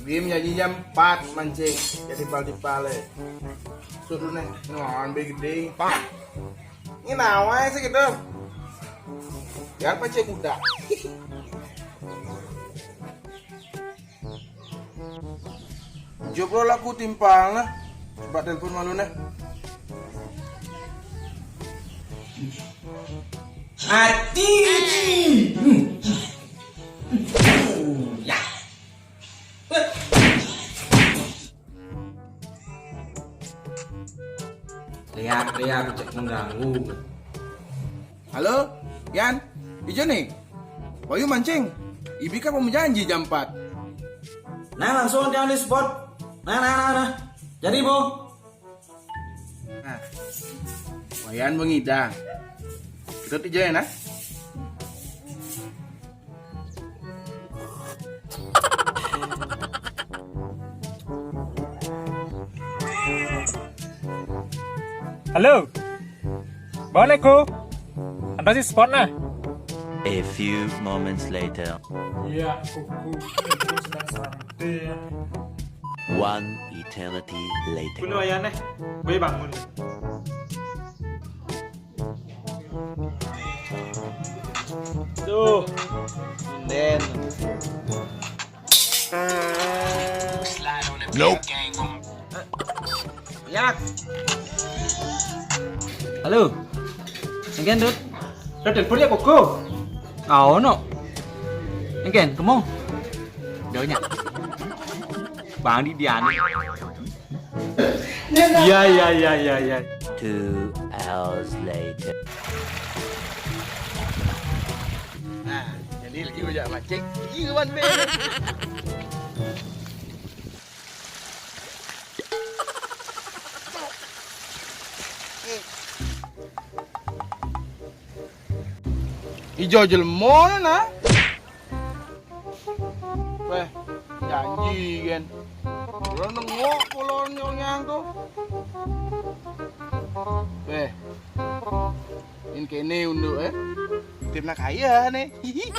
Bim nyanyi jam 4 mancing jadi pal-pale. Suruh nih ngon gede. Ini nawa sih gitu. Biar pancing muda. Joplo laku timpal nah. Coba telepon malu nah. Mati. Ya. Teriak cek mengganggu. Halo, Yan, Ijo nih. Bayu mancing. Ibi kan mau janji jam 4. Nah langsung jangan di spot. Nah. Jadi bu. Nah, Wayan mengidang. Kita Ijo ya nah. Halo, Boneko, anda sih spot nah? A few moments later, Iya, kuku sedang santai. one eternity later. Kuno ya nih, gue bangun. Tuh, Den. Nope. Yak. Halo. Engken Dut. udah telepon ya kuku. Oh no. Engken, kamu. Doanya. Bang di Dian. Iya. 2 hours later. Nah, jadi lagi ujak mancing. Iwan be. Ijo jelmo na. Weh, janji kan. Lo nengok pulon nyong tuh. Weh. Ini kene undu tim nak kaya nih. Hihi.